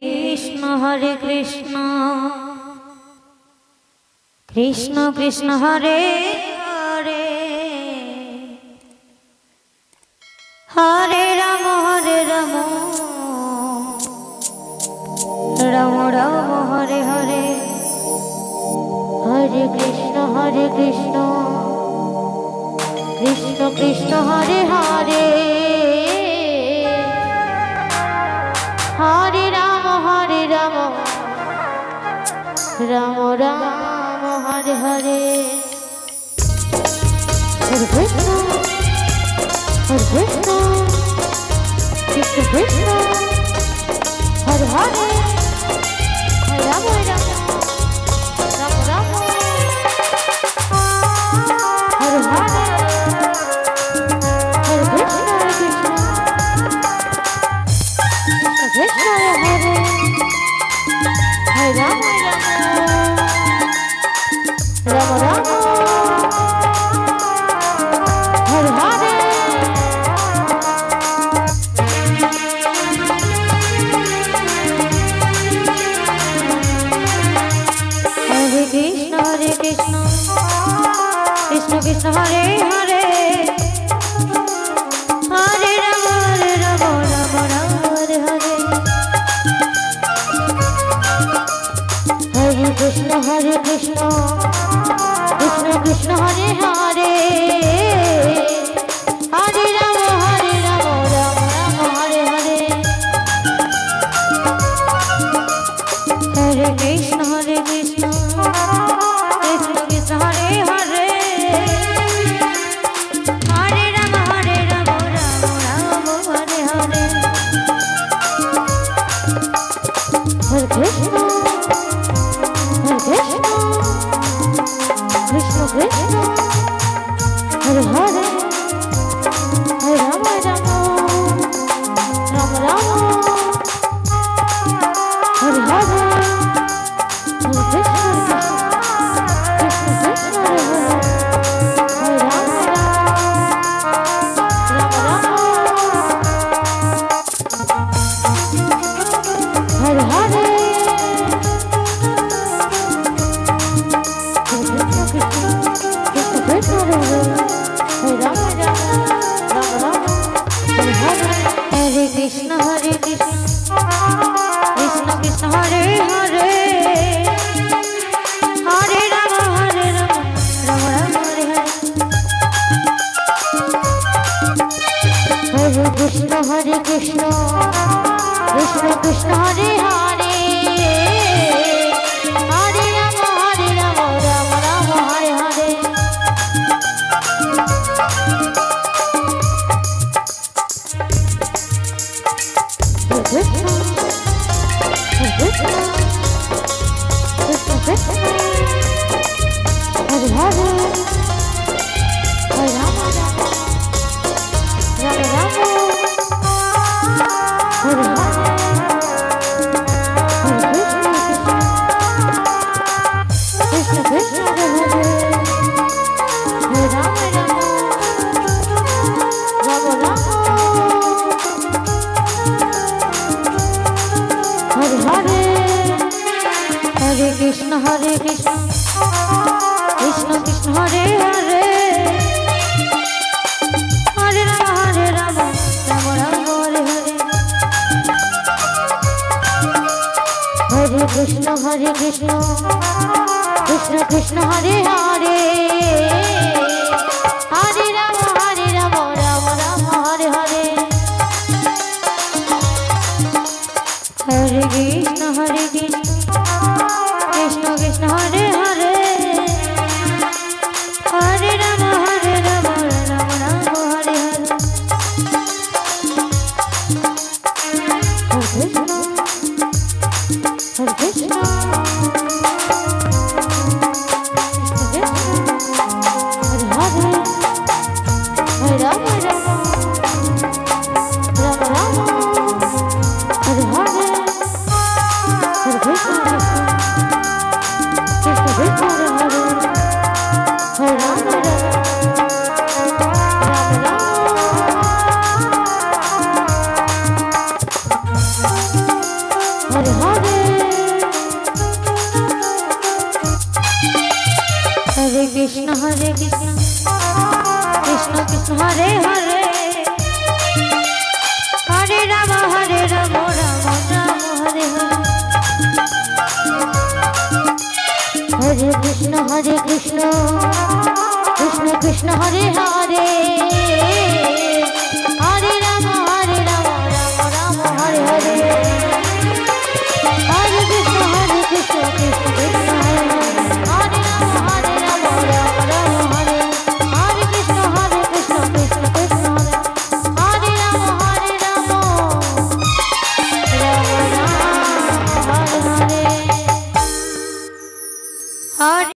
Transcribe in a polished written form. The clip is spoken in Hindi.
कृष्ण हरे कृष्ण कृष्ण कृष्ण हरे हरे हरे राम राम राम हरे हरे हरे कृष्ण कृष्ण कृष्ण हरे हरे हरे राम राम राम हरे हरे हरे कृष्ण कृष्ण कृष्ण हरे हरे हरे राम राम राम हरे हरे हरे कृष्ण कृष्ण हरे हरे राम राम हरे हरे हरे कृष्ण कृष्ण कृष्ण हरे हरे हरे राम राम हरे हरे हरे कृष्ण कृष्ण कृष्ण हरे हरे हरे राम राम हरे हरे हरे कृष्ण कृष्ण कृष्ण हरे हरे हरे राम राम हरे हरे हरे कृष्ण कृष्ण कृष्ण हरे हरे हरे राम राम हरे हरे हरे कृष्ण कृष्ण हरे राम हरे हरे हरे कृष्ण कृष्ण कृष्ण हरे हरे हरे राम राम हरे हरे हरे कृष्ण कृष्ण कृष्ण हरे हरे हरे राम राम हरे हरे कृष्ण हरे हरे हरे राम हरे कृष्ण कृष्ण हरे हरे हरे राम हरे हरे हरे कृष्ण कृष्ण हरे हरे हरे राम राम हरे हरे हरे कृष्ण कृष्ण हरे हरे हरे राम राम हरे हरे हरे कृष्ण कृष्ण कृष्ण हरे हरे हरे राम राम हरे हरे हरे कृष्ण हरे हरे हरे राम राम हरे हरे हरे कृष्ण हरे हरे कृष्ण कृष्ण कृष्ण हरे हरे हरे राम राम राम हरे हरे हरे कृष्ण कृष्ण कृष्ण कृष्ण हरे हरे